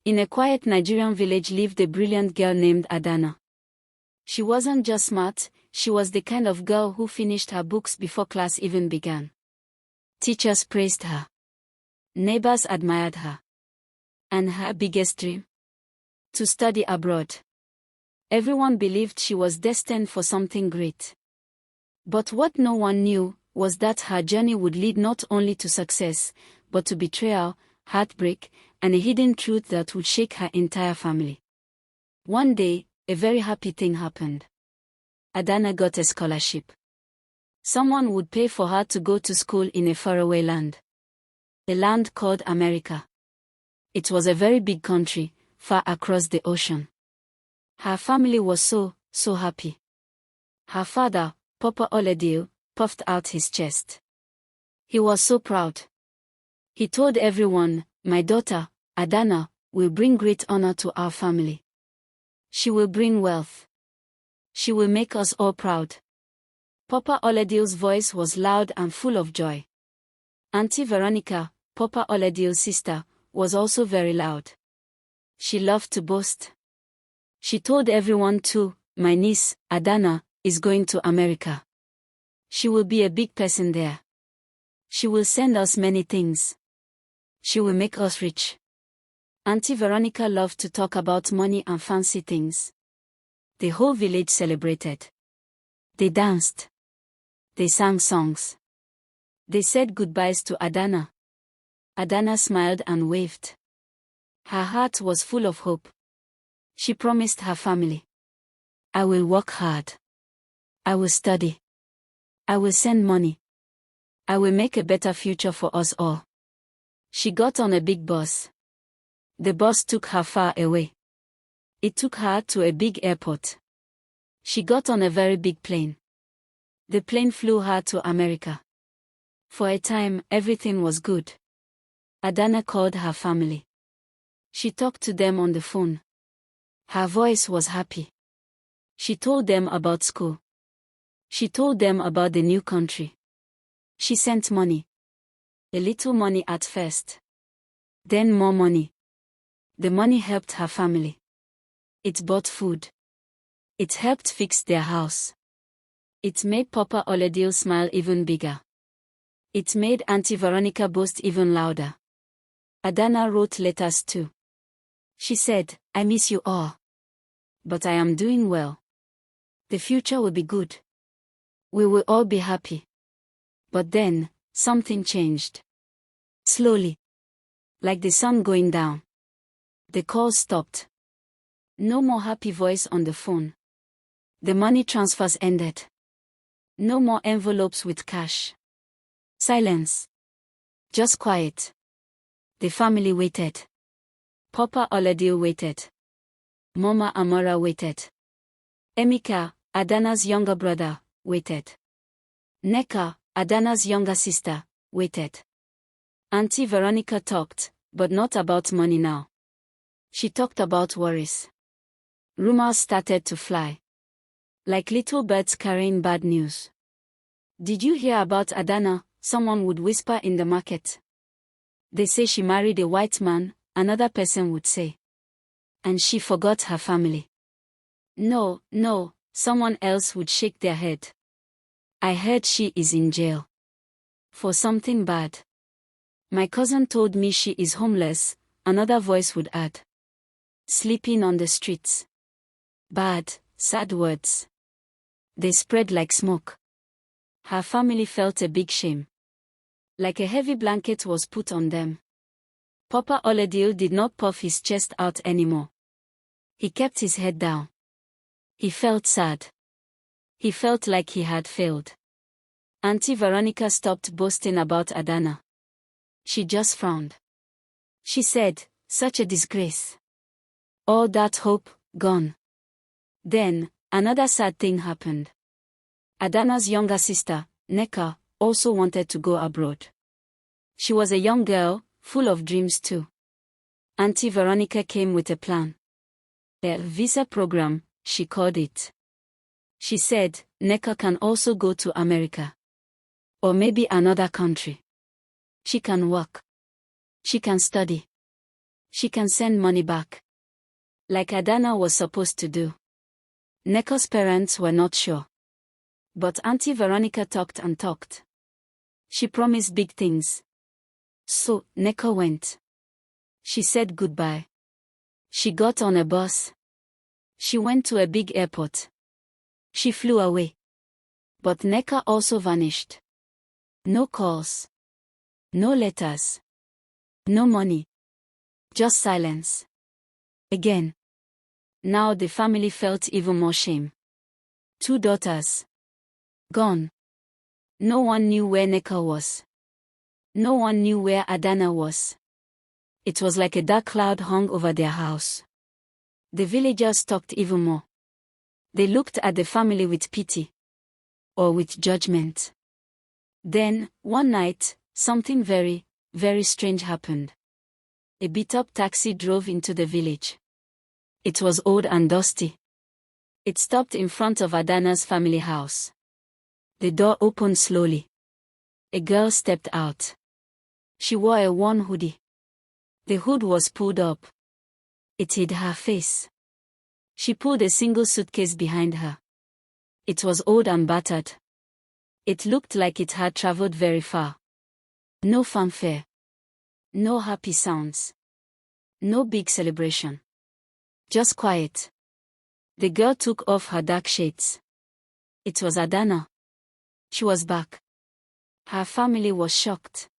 In a quiet Nigerian village lived a brilliant girl named Adana. She wasn't just smart, she was the kind of girl who finished her books before class even began. Teachers praised her. Neighbors admired her. And her biggest dream? To study abroad. Everyone believed she was destined for something great. But what no one knew was that her journey would lead not only to success, but to betrayal, heartbreak, and a hidden truth that would shake her entire family. One day, a very happy thing happened. Adana got a scholarship. Someone would pay for her to go to school in a faraway land. A land called America. It was a very big country, far across the ocean. Her family was so happy. Her father, Papa Oledil, puffed out his chest. He was so proud. He told everyone, "My daughter, Adana, will bring great honor to our family. She will bring wealth. She will make us all proud." Papa Oledil's voice was loud and full of joy. Auntie Veronica, Papa Oledil's sister, was also very loud. She loved to boast. She told everyone too, "My niece, Adana, is going to America. She will be a big person there. She will send us many things. She will make us rich." Auntie Veronica loved to talk about money and fancy things. The whole village celebrated. They danced. They sang songs. They said goodbyes to Adana. Adana smiled and waved. Her heart was full of hope. She promised her family, "I will work hard. I will study. I will send money. I will make a better future for us all." She got on a big bus. The bus took her far away. It took her to a big airport. She got on a very big plane. The plane flew her to America. For a time, everything was good. Adana called her family. She talked to them on the phone. Her voice was happy. She told them about school. She told them about the new country. She sent money. A little money at first. Then more money. The money helped her family. It bought food. It helped fix their house. It made Papa Oledil smile even bigger. It made Auntie Veronica boast even louder. Adana wrote letters too. She said, "I miss you all. But I am doing well. The future will be good. We will all be happy." But then, something changed. Slowly. Like the sun going down. The calls stopped. No more happy voice on the phone. The money transfers ended. No more envelopes with cash. Silence. Just quiet. The family waited. Papa Oledil waited. Mama Amara waited. Emeka, Adana's younger brother, waited. Neka, Adana's younger sister, waited. Auntie Veronica talked, but not about money now. She talked about worries. Rumors started to fly. Like little birds carrying bad news. "Did you hear about Adana?" someone would whisper in the market. "They say she married a white man," another person would say. "And she forgot her family." No, someone else would shake their head. "I heard she is in jail. For something bad." "My cousin told me she is homeless," another voice would add. "Sleeping on the streets." Bad, sad words. They spread like smoke. Her family felt a big shame. Like a heavy blanket was put on them. Papa Oledil did not puff his chest out anymore. He kept his head down. He felt sad. He felt like he had failed. Auntie Veronica stopped boasting about Adana. She just frowned. She said, "Such a disgrace. All that hope, gone." Then, another sad thing happened. Adana's younger sister, Neka, also wanted to go abroad. She was a young girl, full of dreams too. Auntie Veronica came with a plan. A visa program, she called it. She said, Neka can also go to America. Or maybe another country. She can work. She can study. She can send money back. Like Adana was supposed to do. Neko's parents were not sure. But Auntie Veronica talked and talked. She promised big things. So, Neko went. She said goodbye. She got on a bus. She went to a big airport. She flew away. But Neka also vanished. No calls. No letters. No money. Just silence. Again. Now the family felt even more shame. 2 daughters. Gone. No one knew where Neka was. No one knew where Adana was. It was like a dark cloud hung over their house. The villagers talked even more. They looked at the family with pity. Or with judgment. Then, one night, something very, very strange happened. A beat-up taxi drove into the village. It was old and dusty. It stopped in front of Adana's family house. The door opened slowly. A girl stepped out. She wore a worn hoodie. The hood was pulled up. It hid her face. She pulled a single suitcase behind her. It was old and battered. It looked like it had traveled very far. No fanfare. No happy sounds. No big celebration. Just quiet. The girl took off her dark shades. It was Adana. She was back. Her family was shocked.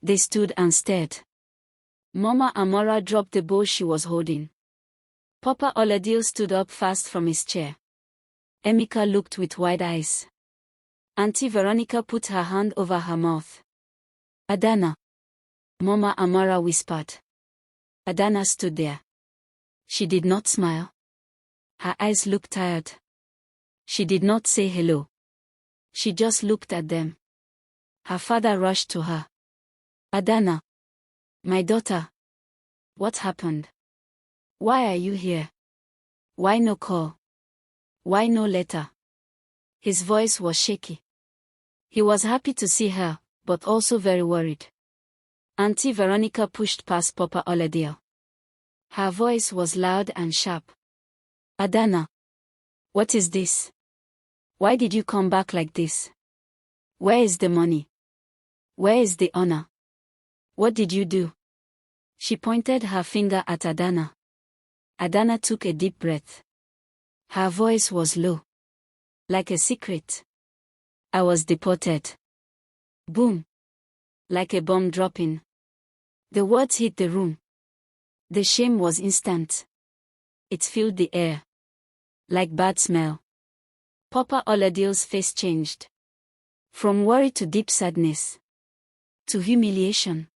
They stood and stared. Mama Amora dropped the bowl she was holding. Papa Oladil stood up fast from his chair. Emeka looked with wide eyes. Auntie Veronica put her hand over her mouth. Adana. Mama Amora whispered. Adana stood there. She did not smile. Her eyes looked tired. She did not say hello. She just looked at them. Her father rushed to her. Adana. My daughter. What happened? Why are you here? Why no call? Why no letter? His voice was shaky. He was happy to see her, but also very worried. Auntie Veronica pushed past Papa Oladil. Her voice was loud and sharp. Adana. What is this? Why did you come back like this? Where is the money? Where is the honor? What did you do? She pointed her finger at Adana. Adana took a deep breath. Her voice was low. Like a secret. I was deported. Boom. Like a bomb dropping. The words hit the room. The shame was instant. It filled the air. Like bad smell. Papa Oladil's face changed. From worry to deep sadness. To humiliation.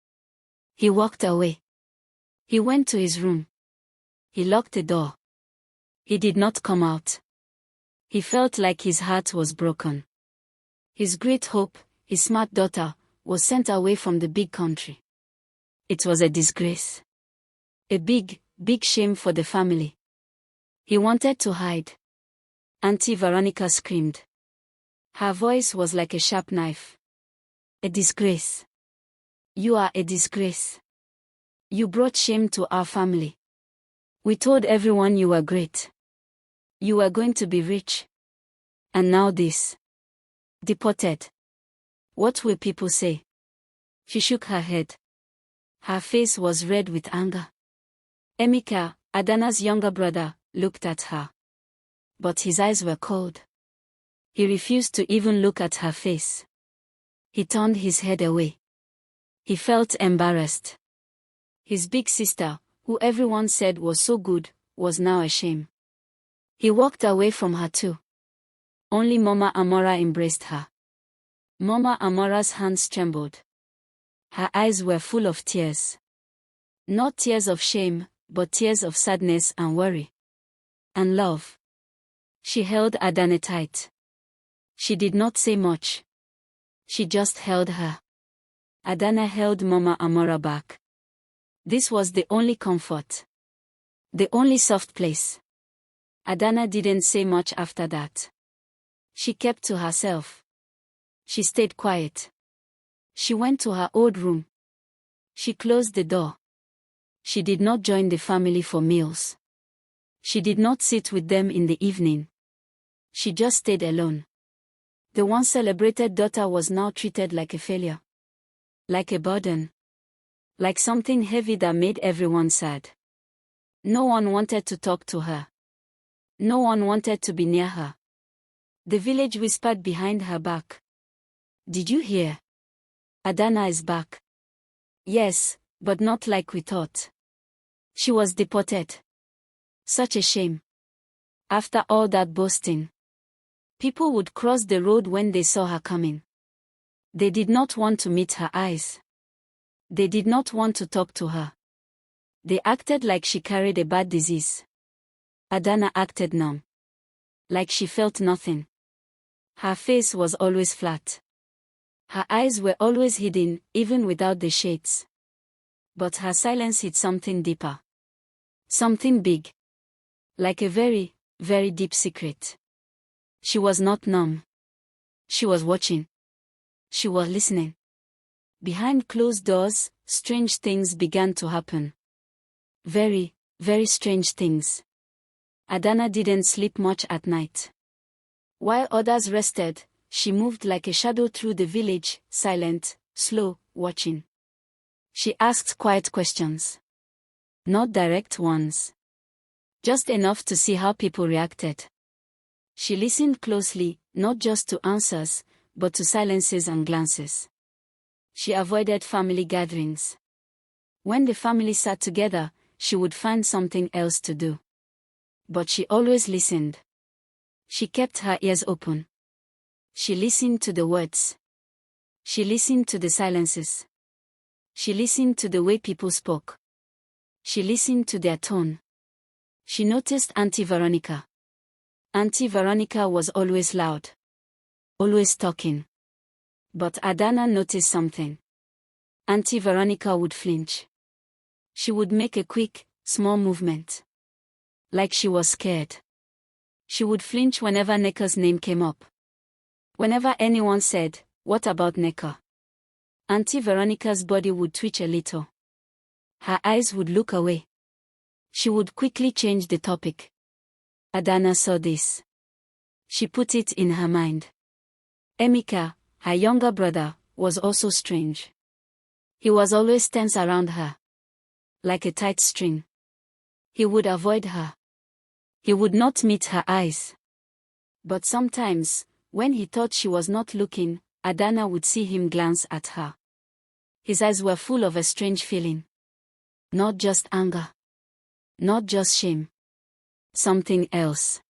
He walked away. He went to his room. He locked the door. He did not come out. He felt like his heart was broken. His great hope, his smart daughter, was sent away from the big country. It was a disgrace. A big, big shame for the family. He wanted to hide. Auntie Veronica screamed. Her voice was like a sharp knife. A disgrace. You are a disgrace. You brought shame to our family. We told everyone you were great. You were going to be rich. And now this. Deported. What will people say? She shook her head. Her face was red with anger. Emeka, Adana's younger brother, looked at her. But his eyes were cold. He refused to even look at her face. He turned his head away. He felt embarrassed. His big sister, who everyone said was so good, was now a shame. He walked away from her too. Only Mama Amora embraced her. Mama Amora's hands trembled. Her eyes were full of tears. Not tears of shame, but tears of sadness and worry. And love. She held Adana tight. She did not say much. She just held her. Adana held Mama Amora back. This was the only comfort. The only soft place. Adana didn't say much after that. She kept to herself. She stayed quiet. She went to her old room. She closed the door. She did not join the family for meals. She did not sit with them in the evening. She just stayed alone. The once celebrated daughter was now treated like a failure. Like a burden. Like something heavy that made everyone sad. No one wanted to talk to her. No one wanted to be near her. The village whispered behind her back. "Did you hear? Adana is back." Yes, but not like we thought. She was deported. Such a shame. After all that boasting. People would cross the road when they saw her coming. They did not want to meet her eyes. They did not want to talk to her. They acted like she carried a bad disease. Adana acted numb. Like she felt nothing. Her face was always flat. Her eyes were always hidden, even without the shades. But her silence hid something deeper. Something big. Like a very, very deep secret. She was not numb. She was watching. She was listening. Behind closed doors, strange things began to happen. Very, very strange things. Adana didn't sleep much at night. While others rested, she moved like a shadow through the village, silent, slow, watching. She asked quiet questions. Not direct ones. Just enough to see how people reacted. She listened closely, not just to answers, but to silences and glances. She avoided family gatherings. When the family sat together, she would find something else to do. But she always listened. She kept her ears open. She listened to the words. She listened to the silences. She listened to the way people spoke. She listened to their tone. She noticed Auntie Veronica. Auntie Veronica was always loud. Always talking. But Adana noticed something. Auntie Veronica would flinch. She would make a quick, small movement. Like she was scared. She would flinch whenever Neka's name came up. Whenever anyone said, "What about Neka?" Auntie Veronica's body would twitch a little. Her eyes would look away. She would quickly change the topic. Adana saw this. She put it in her mind. Emeka, her younger brother, was also strange. He was always tense around her. Like a tight string. He would avoid her. He would not meet her eyes. But sometimes, when he thought she was not looking, Adana would see him glance at her. His eyes were full of a strange feeling. Not just anger. Not just shame. Something else.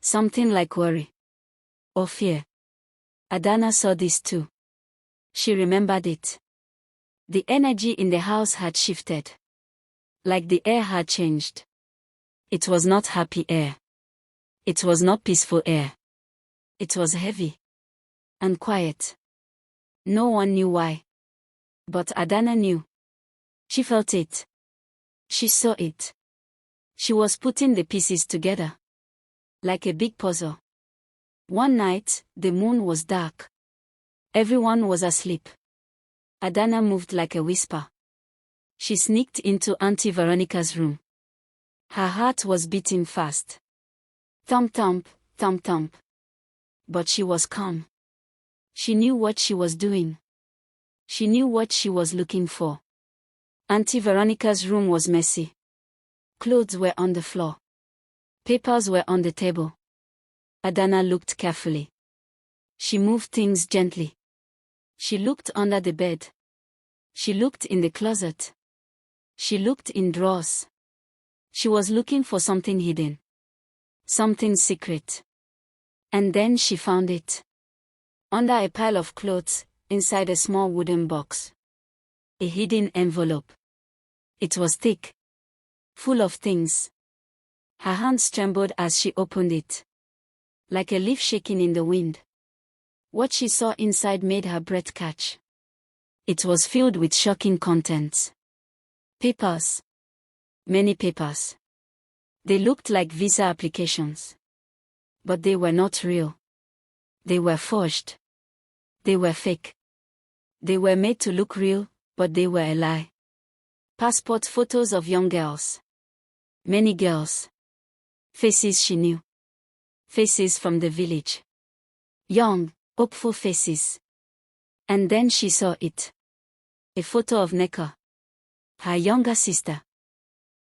Something like worry. Or fear. Adana saw this too. She remembered it. The energy in the house had shifted. Like the air had changed. It was not happy air. It was not peaceful air. It was heavy. And quiet. No one knew why. But Adana knew. She felt it. She saw it. She was putting the pieces together. Like a big puzzle. One night, the moon was dark. Everyone was asleep. Adana moved like a whisper. She sneaked into Auntie Veronica's room. Her heart was beating fast. Thump thump, thump thump. But she was calm. She knew what she was doing. She knew what she was looking for. Auntie Veronica's room was messy. Clothes were on the floor. Papers were on the table. Adana looked carefully. She moved things gently. She looked under the bed. She looked in the closet. She looked in drawers. She was looking for something hidden. Something secret. And then she found it. Under a pile of clothes, inside a small wooden box. A hidden envelope. It was thick. Full of things. Her hands trembled as she opened it. Like a leaf shaking in the wind. What she saw inside made her breath catch. It was filled with shocking contents. Papers. Many papers. They looked like visa applications. But they were not real. They were forged. They were fake. They were made to look real, but they were a lie. Passport photos of young girls. Many girls. Faces she knew. Faces from the village. Young, hopeful faces. And then she saw it. A photo of Neka. Her younger sister.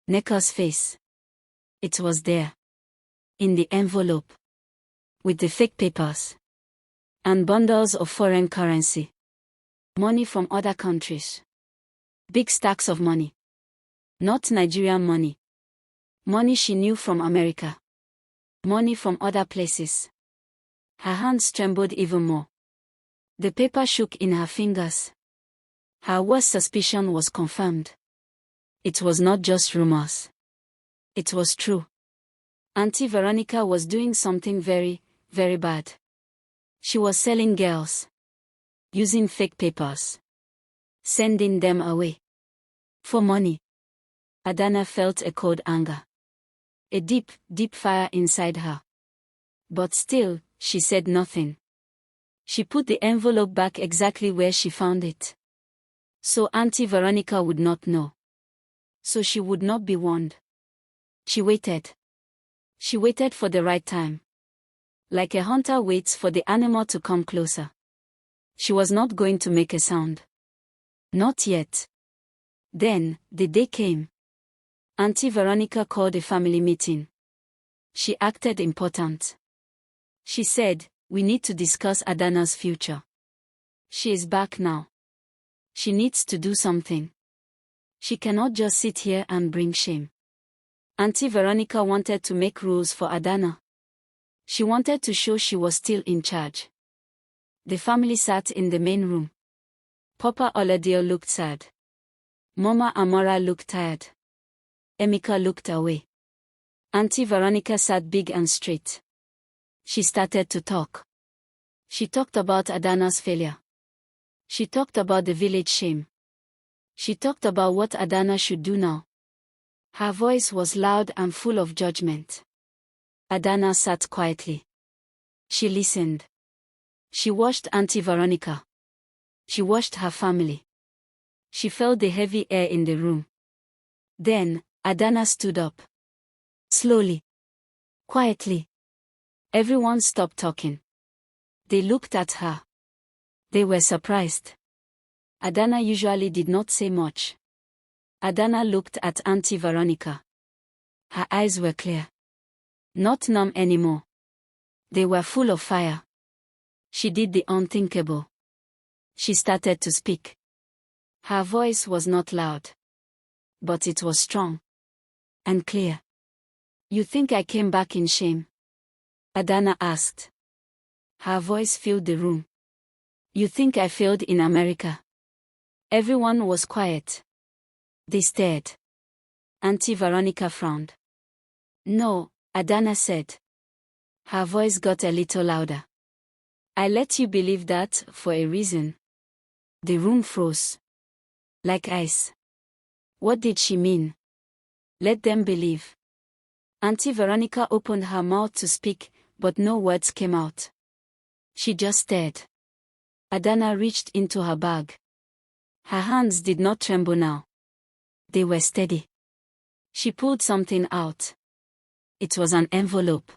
Neka's face. It was there. In the envelope. With the fake papers. And bundles of foreign currency. Money from other countries. Big stacks of money. Not Nigerian money. Money she knew from America. Money from other places. Her hands trembled even more. The paper shook in her fingers. Her worst suspicion was confirmed. It was not just rumors. It was true. Auntie Veronica was doing something very, very bad. She was selling girls. Using fake papers. Sending them away. For money. Adana felt a cold anger. A deep, deep fire inside her. But still, she said nothing. She put the envelope back exactly where she found it. So Auntie Veronica would not know. So she would not be warned. She waited. She waited for the right time. Like a hunter waits for the animal to come closer. She was not going to make a sound. Not yet. Then, the day came. Auntie Veronica called a family meeting. She acted important. She said, "We need to discuss Adana's future. She is back now. She needs to do something. She cannot just sit here and bring shame." Auntie Veronica wanted to make rules for Adana. She wanted to show she was still in charge. The family sat in the main room. Papa Oladio looked sad. Mama Amora looked tired. Emeka looked away. Auntie Veronica sat big and straight. She started to talk. She talked about Adana's failure. She talked about the village shame. She talked about what Adana should do now. Her voice was loud and full of judgment. Adana sat quietly. She listened. She watched Auntie Veronica. She watched her family. She felt the heavy air in the room. Then, Adana stood up. Slowly. Quietly. Everyone stopped talking. They looked at her. They were surprised. Adana usually did not say much. Adana looked at Auntie Veronica. Her eyes were clear. Not numb anymore. They were full of fire. She did the unthinkable. She started to speak. Her voice was not loud. But it was strong. And clear. "You think I came back in shame?" Adana asked. Her voice filled the room. "You think I failed in America?" Everyone was quiet. They stared. Auntie Veronica frowned. "No," Adana said. Her voice got a little louder. "I let you believe that, for a reason." The room froze. Like ice. What did she mean? Let them believe. Auntie Veronica opened her mouth to speak, but no words came out. She just stared. Adana reached into her bag. Her hands did not tremble now. They were steady. She pulled something out. It was an envelope.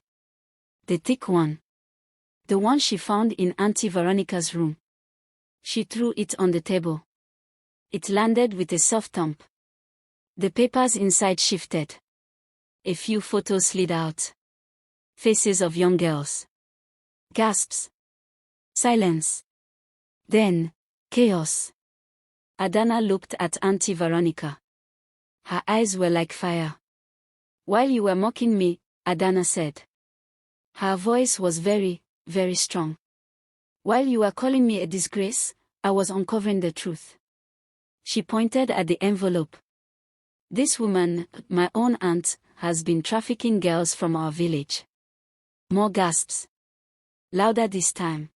The thick one. The one she found in Auntie Veronica's room. She threw it on the table. It landed with a soft thump. The papers inside shifted. A few photos slid out. Faces of young girls. Gasps. Silence. Then, chaos. Adana looked at Auntie Veronica. Her eyes were like fire. "While you were mocking me," Adana said. Her voice was very, very strong. "While you were calling me a disgrace, I was uncovering the truth." She pointed at the envelope. "This woman, my own aunt, has been trafficking girls from our village." More gasps. Louder this time.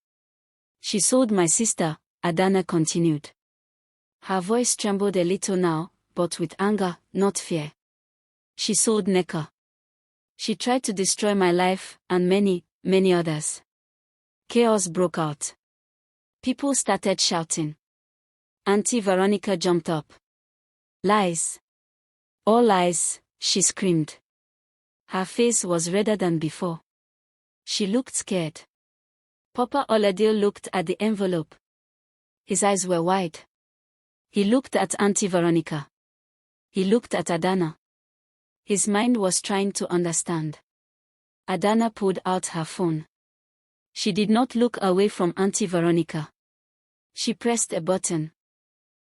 "She sold my sister," Adana continued. Her voice trembled a little now, but with anger, not fear. "She sold Neka. She tried to destroy my life, and many, many others." Chaos broke out. People started shouting. Auntie Veronica jumped up. Lies. All lies, she screamed. Her face was redder than before. She looked scared. Papa Oladil looked at the envelope. His eyes were wide. He looked at Auntie Veronica. He looked at Adana. His mind was trying to understand. Adana pulled out her phone. She did not look away from Auntie Veronica. She pressed a button.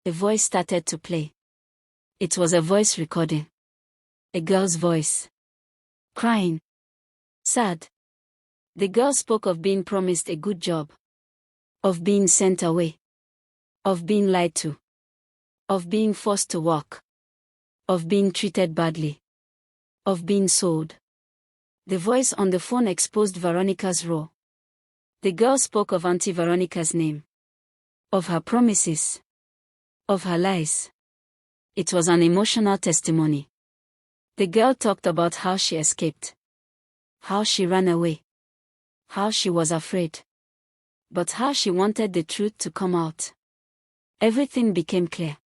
A voice started to play. It was a voice recording. A girl's voice. Crying. Sad. The girl spoke of being promised a good job. Of being sent away. Of being lied to. Of being forced to work. Of being treated badly. Of being sold. The voice on the phone exposed Veronica's raw. The girl spoke of Auntie Veronica's name. Of her promises. Of her lies. It was an emotional testimony. The girl talked about how she escaped. How she ran away. How she was afraid. But how she wanted the truth to come out. Everything became clear.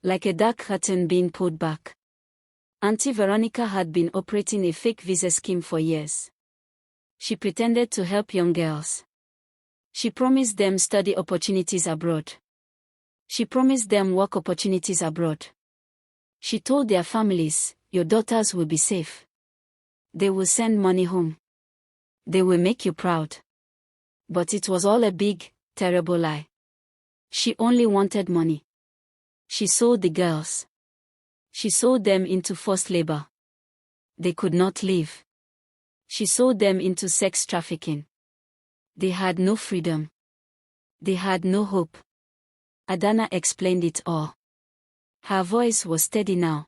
Like a dark curtain being pulled back. Auntie Veronica had been operating a fake visa scheme for years. She pretended to help young girls. She promised them study opportunities abroad. She promised them work opportunities abroad. She told their families, your daughters will be safe. They will send money home. They will make you proud. But it was all a big, terrible lie. She only wanted money. She sold the girls. She sold them into forced labor. They could not live. She sold them into sex trafficking. They had no freedom. They had no hope. Adana explained it all. Her voice was steady now.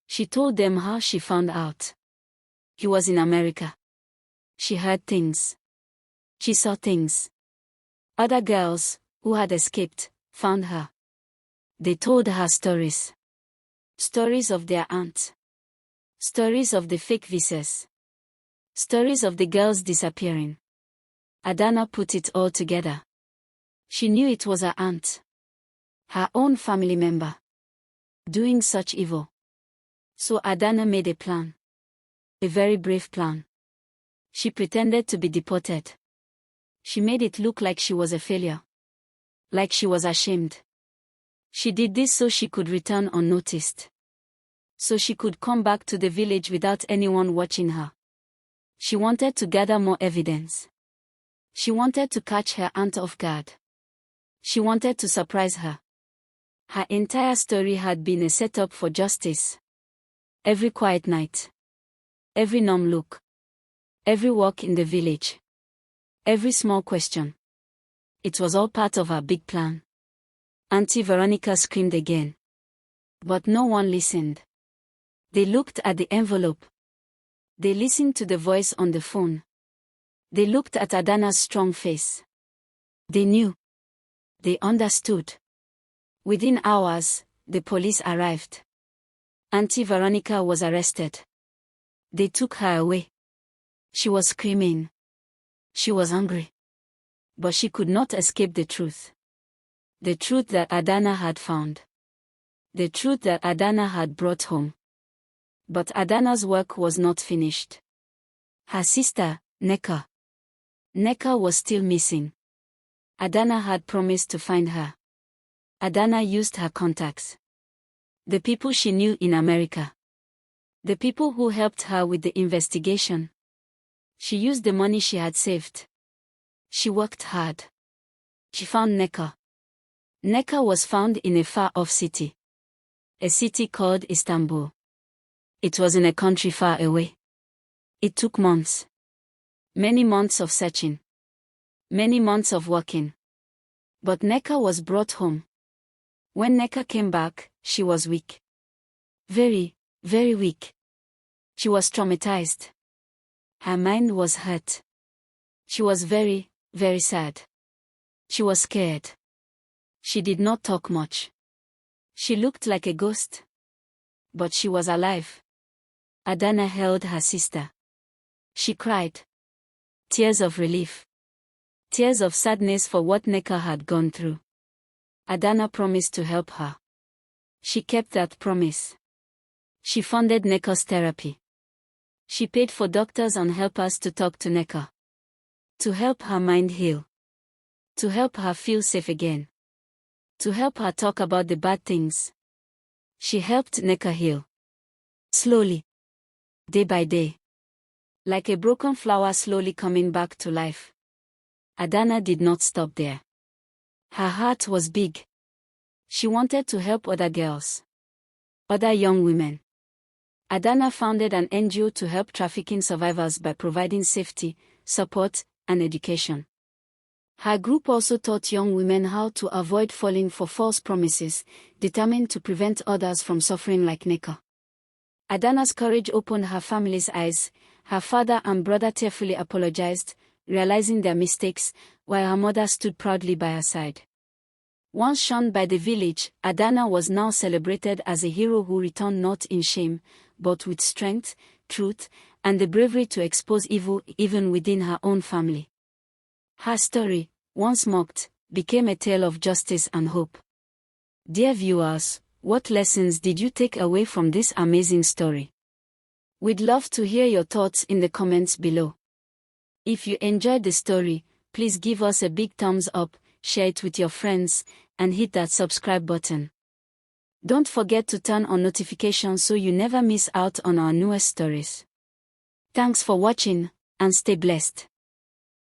She told them how she found out. He was in America. She heard things. She saw things. Other girls, who had escaped, found her. They told her stories. Stories of their aunt. Stories of the fake visas. Stories of the girls disappearing. Adana put it all together. She knew it was her aunt. Her own family member. Doing such evil. So Adana made a plan. A very brave plan. She pretended to be deported. She made it look like she was a failure. Like she was ashamed. She did this so she could return unnoticed. So she could come back to the village without anyone watching her. She wanted to gather more evidence. She wanted to catch her aunt off guard. She wanted to surprise her. Her entire story had been a setup for justice. Every quiet night. Every numb look. Every walk in the village. Every small question. It was all part of her big plan. Auntie Veronica screamed again. But no one listened. They looked at the envelope. They listened to the voice on the phone. They looked at Adana's strong face. They knew. They understood. Within hours, the police arrived. Auntie Veronica was arrested. They took her away. She was screaming. She was hungry. But she could not escape the truth. The truth that Adana had found. The truth that Adana had brought home. But Adana's work was not finished. Her sister, Neka. Neka was still missing. Adana had promised to find her. Adana used her contacts. The people she knew in America. The people who helped her with the investigation. She used the money she had saved. She worked hard. She found Neka. Neka was found in a far-off city. A city called Istanbul. It was in a country far away. It took months. Many months of searching. Many months of working. But Neka was brought home. When Neka came back, she was weak. Very, very weak. She was traumatized. Her mind was hurt. She was very, very sad. She was scared. She did not talk much. She looked like a ghost. But she was alive. Adana held her sister. She cried. Tears of relief. Tears of sadness for what Neka had gone through. Adana promised to help her. She kept that promise. She funded Neka's therapy. She paid for doctors and helpers to talk to Neka. To help her mind heal. To help her feel safe again. To help her talk about the bad things. She helped Neka heal. Slowly. Day by day. Like a broken flower slowly coming back to life. Adana did not stop there. Her heart was big. She wanted to help other girls. Other young women. Adana founded an NGO to help trafficking survivors by providing safety, support, and education. Her group also taught young women how to avoid falling for false promises, determined to prevent others from suffering like Neka. Adana's courage opened her family's eyes. Her father and brother tearfully apologized, realizing their mistakes, while her mother stood proudly by her side. Once shunned by the village, Adana was now celebrated as a hero who returned not in shame, but with strength, truth, and the bravery to expose evil even within her own family. Her story, once mocked, became a tale of justice and hope. Dear viewers, what lessons did you take away from this amazing story? We'd love to hear your thoughts in the comments below. If you enjoyed the story, please give us a big thumbs up, share it with your friends, and hit that subscribe button. Don't forget to turn on notifications so you never miss out on our newest stories. Thanks for watching, and stay blessed.